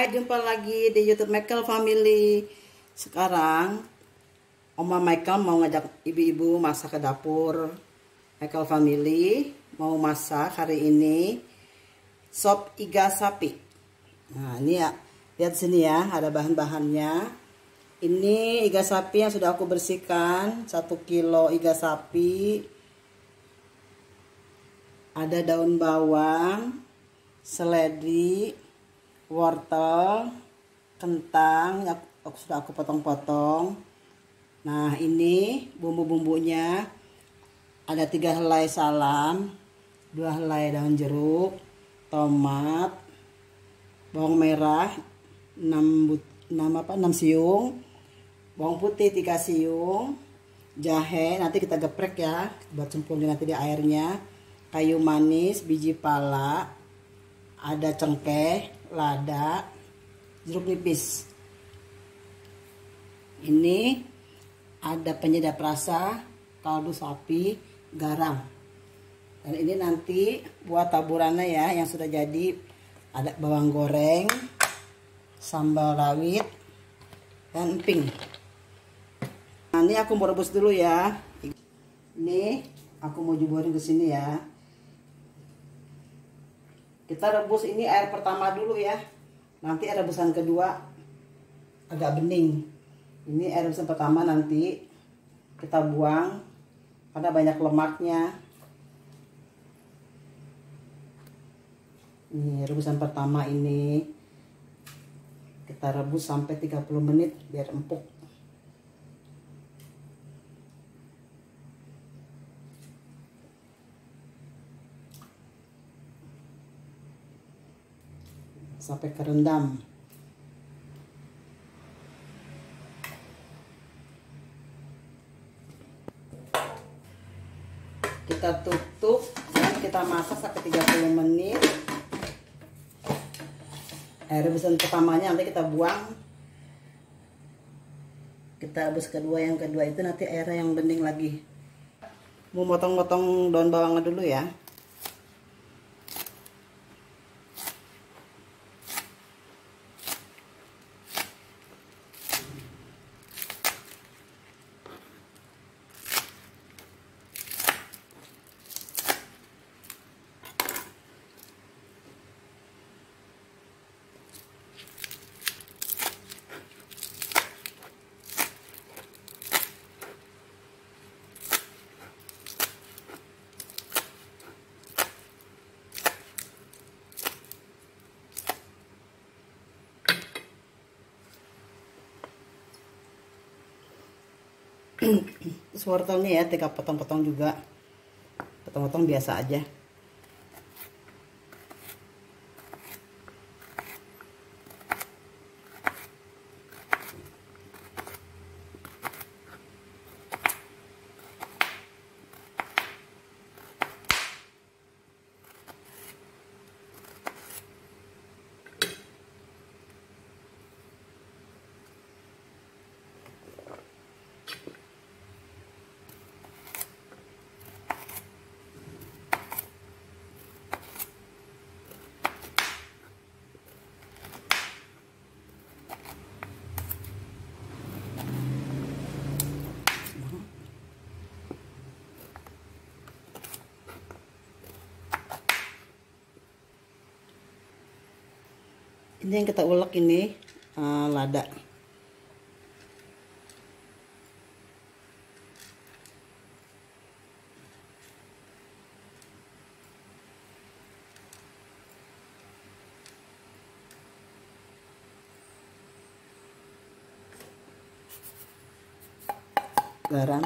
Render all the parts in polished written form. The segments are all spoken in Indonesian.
Hai, jumpa lagi di YouTube Michael Family. Sekarang Oma Michael mau ngajak ibu-ibu masak ke dapur. Michael Family mau masak hari ini sop iga sapi. Nah, ini ya, lihat sini ya, ada bahan-bahannya. Ini iga sapi yang sudah aku bersihkan, 1 kilo iga sapi. Ada daun bawang, seledri, wortel, kentang yang sudah aku potong-potong. Nah, ini bumbu-bumbunya ada 3 helai salam, 2 helai daun jeruk, tomat, bawang merah 6 siung, bawang putih 3 siung, jahe nanti kita geprek ya buat cemplungin nanti di airnya, kayu manis, biji pala, ada cengkeh, lada, jeruk nipis. Ini ada penyedap rasa, kaldu sapi, garam. Dan ini nanti buat taburannya ya yang sudah jadi, ada bawang goreng, sambal rawit, dan emping. Nah, ini aku mau rebus dulu ya. Ini aku mau jemurin ke sini ya. Kita rebus ini air pertama dulu ya. Nanti air rebusan kedua agak bening. Ini air rebusan pertama nanti kita buang karena banyak lemaknya. Ini rebusan pertama ini kita rebus sampai 30 menit biar empuk. Sampai kerendam. Kita tutup dan kita masak sampai 30 menit. Air rebusan pertamanya nanti kita buang. Kita rebus yang kedua itu nanti airnya yang bening lagi. Mau motong-motong daun bawangnya dulu ya. Terus wortelnya ya, kita potong-potong juga, potong-potong biasa aja. Ini yang kita ulek ini lada. Garam.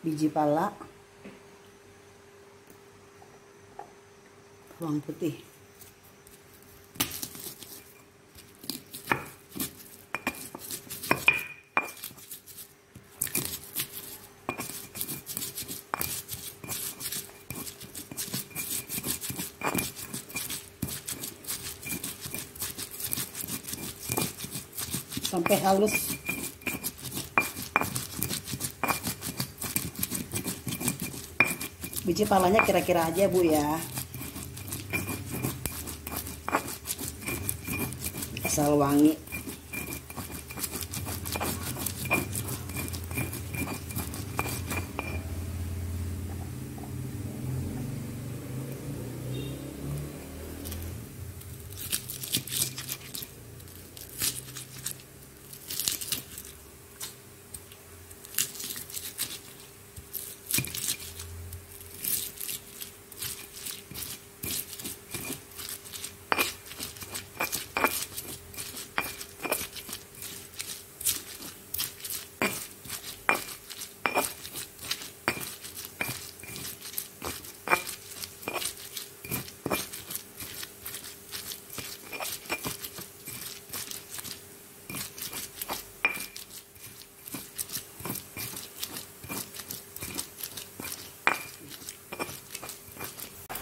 Biji pala, bawang putih, sampai halus. Biji palanya kira-kira aja Bu ya, asal wangi.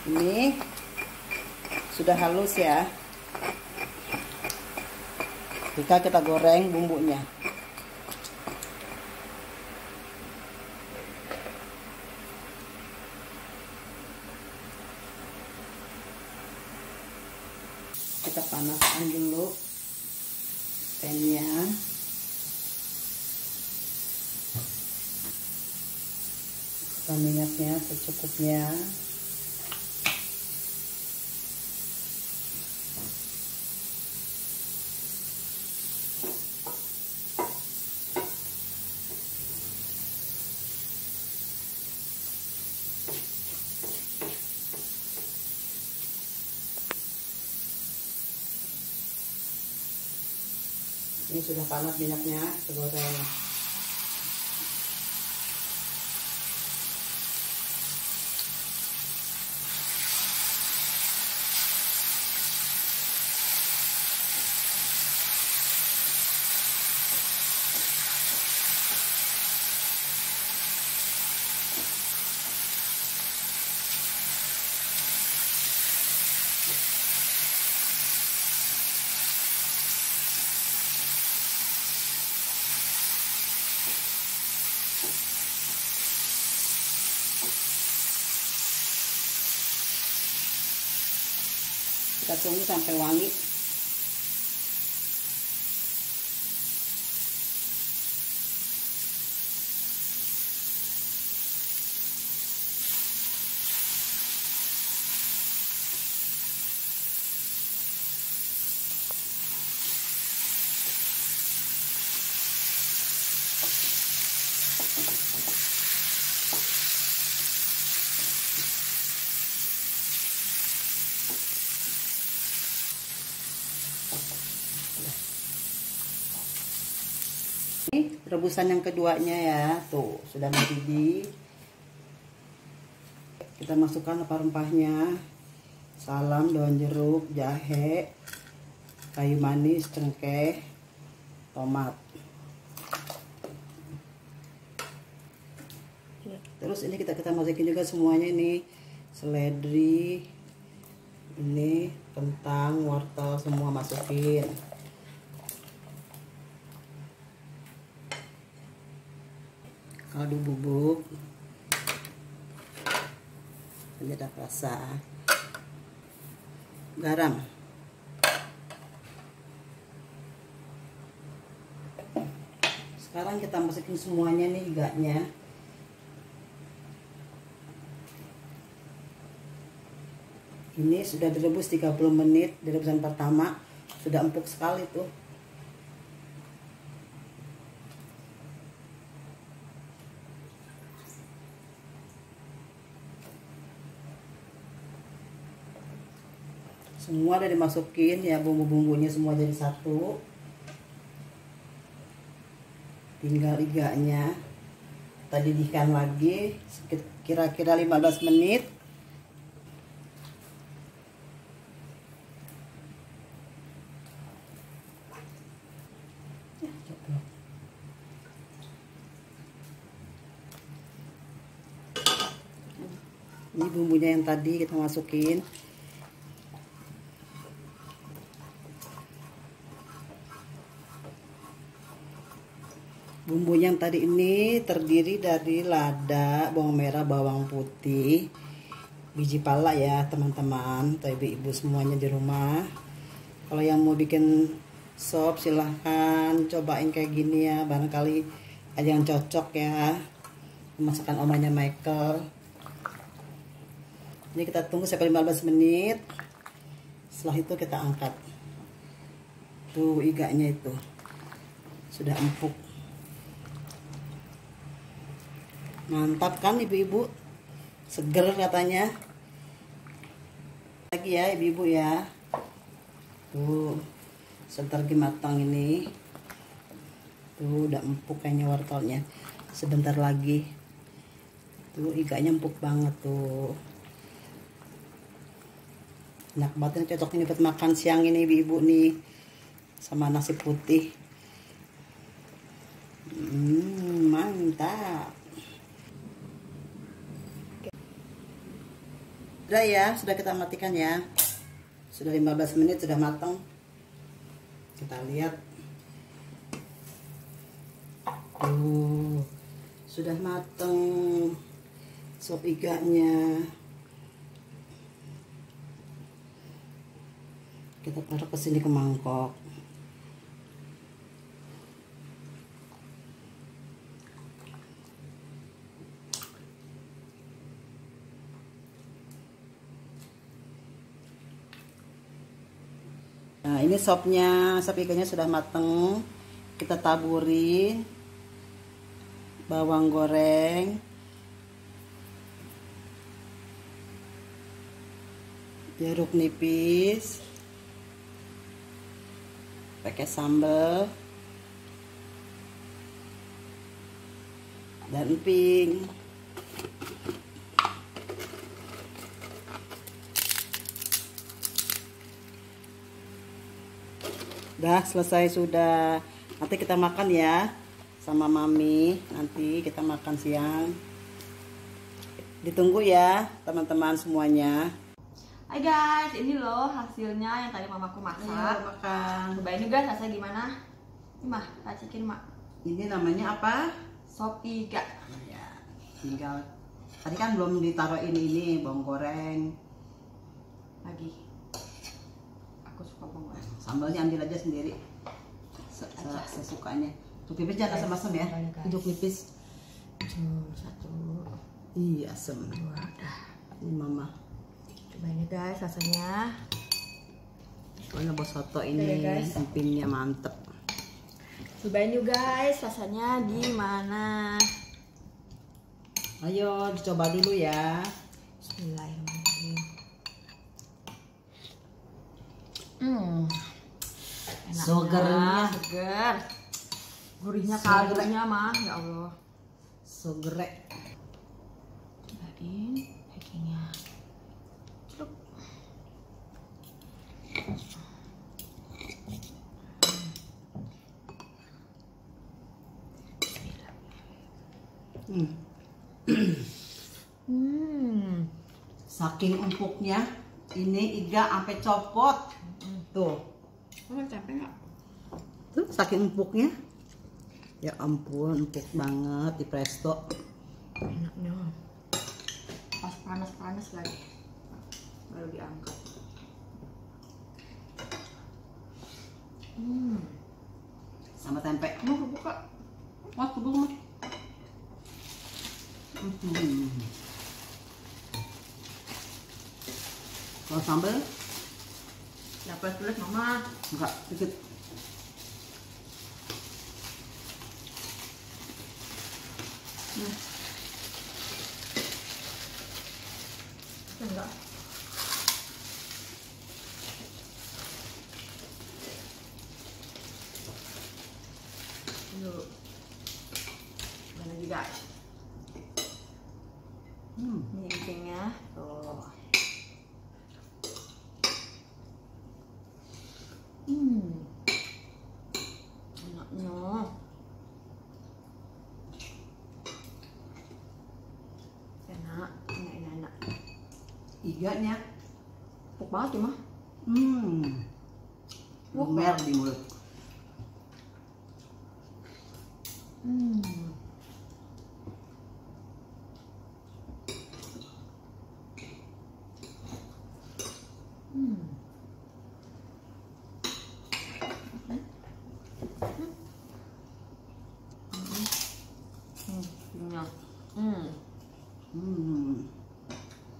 Ini sudah halus ya. Kita goreng bumbunya. Kita panaskan dulu pannya. Minyaknya secukupnya. Ini sudah panas minyaknya, kita goreng. Kita tunggu sampai wangi. Ini rebusan yang keduanya ya, tuh sudah mendidih. Kita masukkan rempah-rempahnya, salam, daun jeruk, jahe, kayu manis, cengkeh, tomat. Terus ini kita masukin juga semuanya ini, seledri, ini kentang, wortel, semua masukin. Kaldu bubuk, penyedap rasa, garam. Sekarang kita masukin semuanya nih iganya. Ini sudah direbus 30 menit, di rebusan pertama sudah empuk sekali tuh. Semua udah dimasukin ya, bumbu-bumbunya semua jadi satu. Tinggal iganya. Kita didihkan lagi kira-kira 15 menit. Ini bumbunya yang tadi kita masukin. Bumbu yang tadi ini terdiri dari lada, bawang merah, bawang putih, biji pala ya teman-teman, atau ibu-ibu semuanya di rumah. Kalau yang mau bikin sop silahkan cobain kayak gini ya, barangkali ada yang cocok ya masakan omanya Michael. Ini kita tunggu sampai 15 menit. Setelah itu kita angkat. Tuh iganya itu sudah empuk. Mantap kan ibu-ibu, seger katanya. Lagi ya ibu-ibu ya. Tuh sebentar lagi matang ini. Tuh udah empuk kayaknya wortelnya. Sebentar lagi. Tuh iganya empuk banget tuh. Enak banget, cocok ini buat makan siang ini ibu-ibu nih, sama nasi putih. Mantap. Udah ya, sudah kita matikan ya. Sudah 15 menit, sudah matang. Kita lihat. Sudah matang sop iganya. Kita taruh ke sini ke mangkok. Nah, ini sopnya, sop ikannya sudah mateng. Kita taburi bawang goreng, jeruk nipis, pakai sambal dan emping. Udah selesai sudah. Nanti kita makan ya sama mami. Nanti kita makan siang. Ditunggu ya teman-teman semuanya. Hai guys, ini loh hasilnya yang tadi mamaku masak. Ayo makan. Cobain juga rasanya gimana? Ini mah, racikin mak. Ini namanya apa? Sop iga. Ya, tinggal. Tadi kan belum ditaruh ini bawang goreng. Lagi. Aku suka bawang goreng. Sambalnya ambil aja sendiri. Sesukanya. Tuh pipis jangan asam-asam ya. Hidup pipis. Satu. Iya, asam. Dua, dah. Ini mama. Cobain ya guys rasanya. Soalnya bos soto ini Oke, guys. empingnya mantep. Cobain yuk guys rasanya gimana. Ayo dicoba dulu ya. Bismillahirrahmanirrahim. Enak. Segernya. Seger. Gurihnya Seger. kaldunya mah, ya Allah. Segerek. Cobain packingnya. Cuk. Saking empuknya, ini iga sampai copot. Tuh. Oh, capek nggak? Tuh saking empuknya. Ya ampun, empuk banget di presto. Enaknya. Pas panas-panas lagi. Baru diangkat. Sama tempe. Mau buka? Wah, kebuka. Kalau sambal Ya pelet mama. enggak dikit. Enggak. Yuk. Mana lagi guys? Ini empingnya. Tuh. Enaknya. Enak. Iganya Empuk banget ya mah. lumer di mulut.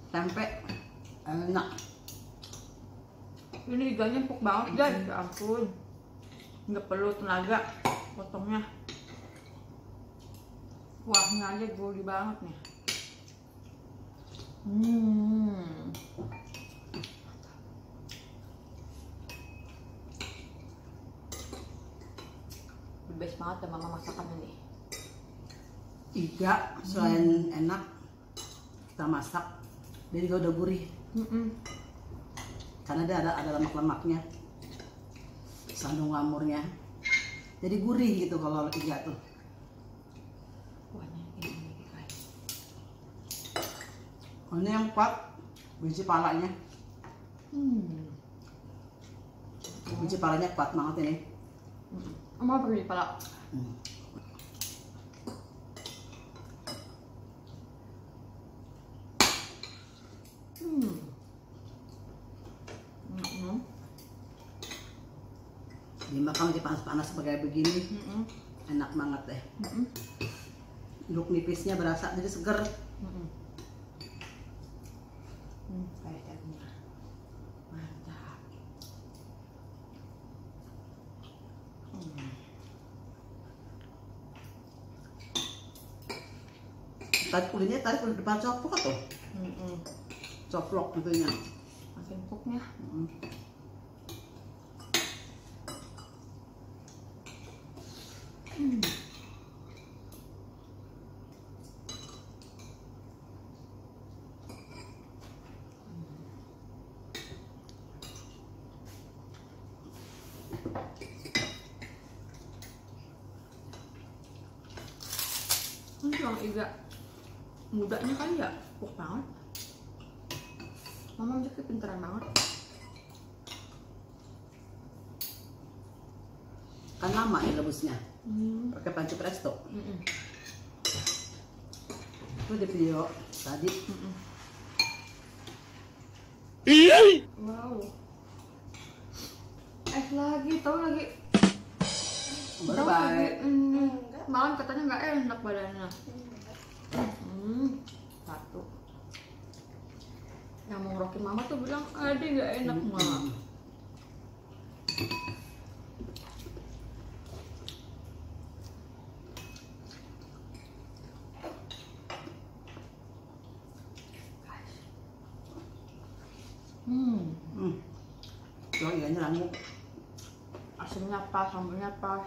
Tempe enak. Ini iganya empuk banget guys, ya ampun. Nggak perlu tenaga potongnya. Kuahnya aja gurih banget nih. The best banget ya mama masakannya nih. Iga selain enak, kita masak dia juga udah gurih. Karena dia ada lemak-lemaknya, sandung lamurnya, jadi gurih gitu kalau iga tuh. Kuahnya ini guys. Ini yang kuat biji palanya. Biji palanya kuat banget ini. Mau beri pala. Dimakan lagi panas-panas kayak begini, enak banget deh. Jeruk nipisnya berasa jadi seger. Kayak dagingnya mantap. Tadi kulitnya tadi kulit depan coplok tuh. Coplok tentunya. Masih empuknya. Tulang iga mudanya kan ya empuk banget. Mama jadi pinteran banget. Kan lama ya rebusnya. Pakai panci presto. Itu di video tadi. Wow. Lagi, tahu lagi. Bye-bye. Malam katanya nggak enak badannya. Satu. Yang mau ngerokin mama tuh bilang, Ade nggak enak mama. Tuh iganya langu. Asinnya pas, sambalnya pas,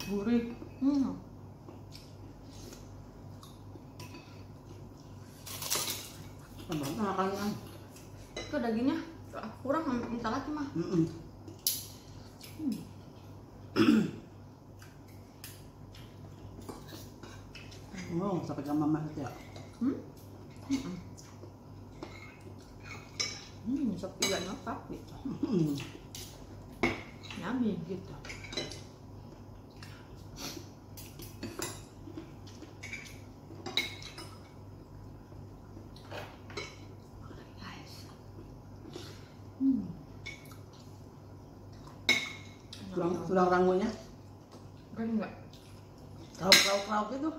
gurih. Tambahnya makannya. Itu dagingnya kurang, minta lagi mah. Sampai ke mama gitu ya. Sop iganya pas gitu. Yummy gitu. Tulang rangunya Kan enggak? krauk gitu.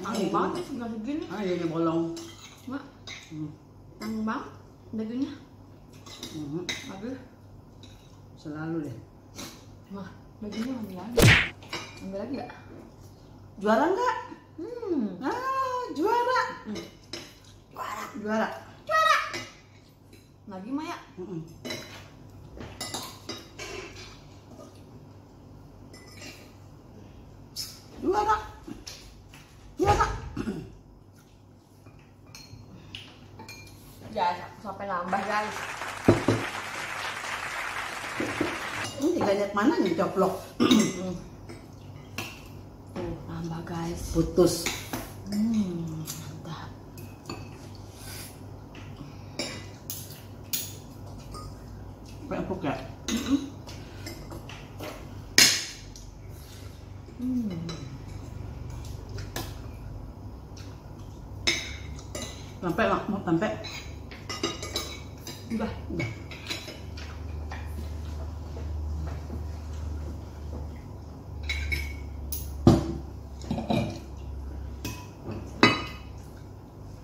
Tanggung banget ya sebelah segini. Iya bolong. Mak, tanggung banget dagingnya. Aduh, Selalu deh. mah dagingnya ambil lagi. Ambil lagi ya? Juara enggak? Juara. Juara. Lagi Maya. Juara. Ya, sampai nambah guys. Ini banyak mana nih coplok? Tuh, nambah guys. Putus. Mantap. Empuk ya? Sampai lah, mau sampai. Udah.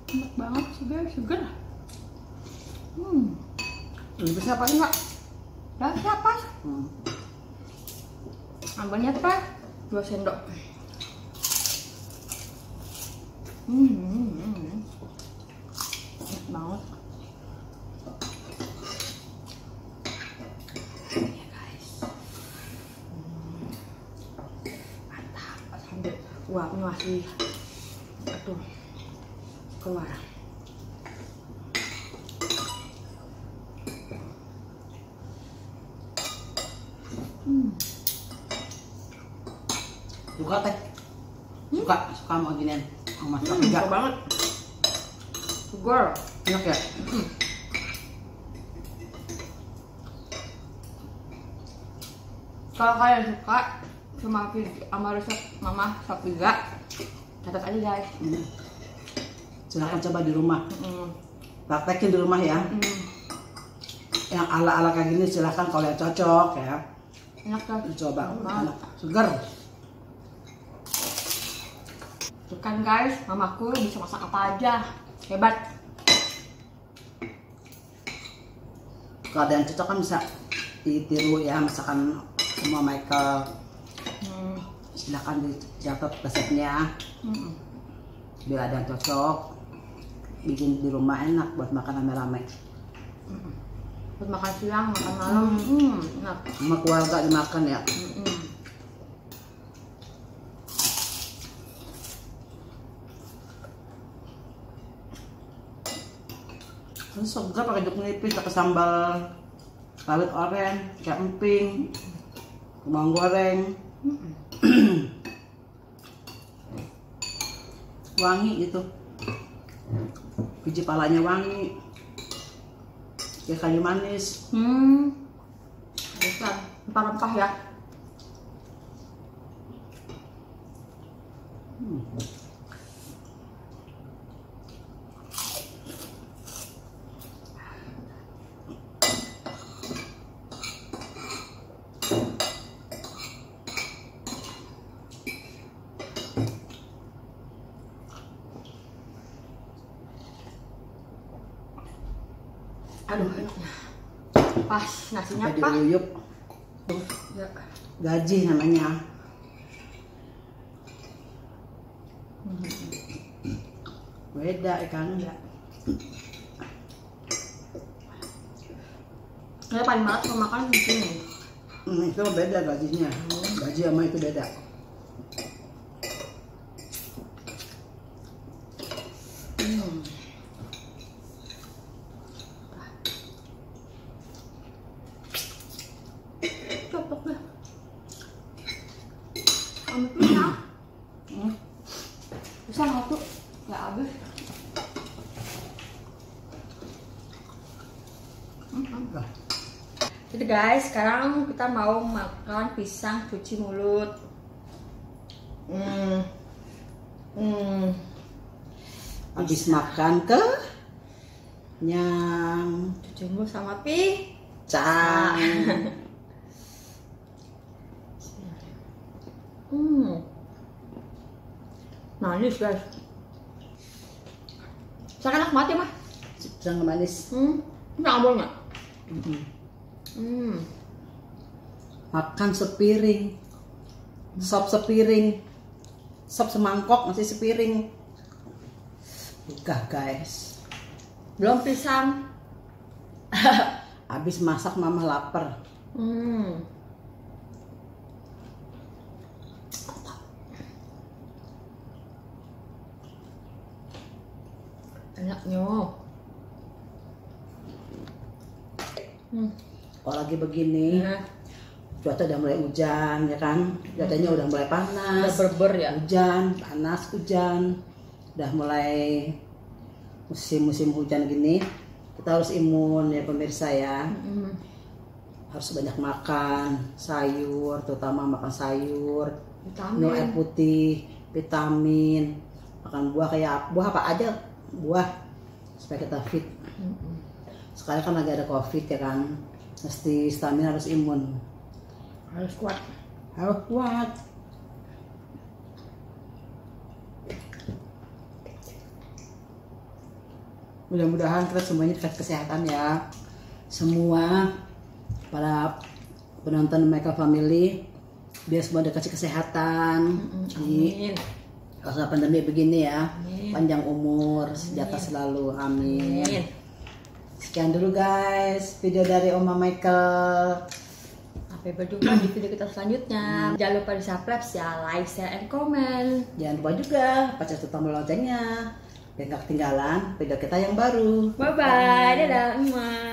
Enak banget sih guys, seger. Lebih siapa enggak? Dah siapa? Ambilnya apa? 2 sendok. Enak banget. Ya guys. Mantap. Sambil uapnya masih aduh keluar. Suka teh? Suka mau ginian? Mau masak Suka banget. Segar. Enak ya? Kalau kalian suka sama resep Mama Safiga, catat aja guys. Silahkan coba di rumah. Praktekin di rumah ya. Yang ala-ala kayak gini silahkan kalau yang cocok ya. Enak kan? Dicoba. Enak. Segar. Tuh kan guys, mamaku bisa masak apa aja. Hebat. Kalau ada yang cocok kan bisa ditiru ya masakan sama Michael. Silahkan dicatat resepnya. Bila ada yang cocok, bikin di rumah enak buat makan rame-rame. Buat makan siang, makan malam. Enak. Sama keluarga dimakan ya. Terus segar pakai jeruk nipis, pakai sambal rawit oren, kayak emping, bawang goreng, wangi gitu, biji palanya wangi, kayak kayu manis. Bisa rempah-rempah ya. Aduh, enaknya. Pas nasinya Sampai pas. diuyup. Ya. Gaji namanya. Beda ikan ya. Saya paling malas kalau makan di sini. Itu beda gajinya. Gaji sama itu beda. Cocok deh. Ambil pisang. Pisang satu. Ya habis. Jadi guys, sekarang kita mau makan pisang cuci mulut. Habis makan ke nyang Cuci mulut sama pisang. Manis guys. Saya enak banget ya mah. pisang manis. Ini ambon nggak? Makan sepiring, sop sepiring, sop semangkok masih sepiring. Enggak guys. Belum pisang. Habis masak mama lapar. Enaknya. Kalau lagi begini, cuaca udah mulai hujan ya kan, cuacanya udah mulai panas. Udah berber ya. Hujan, panas, hujan. Udah mulai musim-musim hujan gini, kita harus imun ya pemirsa ya. Harus banyak makan sayur, terutama makan sayur Vitamin. minum air putih, vitamin, makan buah, kayak buah apa aja, buah supaya kita fit. Sekarang kan lagi ada COVID ya kan, mesti stamina, harus imun, Harus kuat. harus kuat. Mudah-mudahan kita semuanya dikasih kesehatan ya, semua para penonton Michael Family, biar semua dikasih kesehatan di Amin. masa pandemi begini ya. Amin. Panjang umur, sejahtera selalu, amin. Amin. Sekian dulu guys video dari Oma Michael. Sampai berjumpa di video kita selanjutnya. Jangan lupa di subscribe ya, like, share, and comment. Jangan lupa juga baca tombol loncengnya biar gak ketinggalan video kita yang baru. Bye bye, dadah, emak.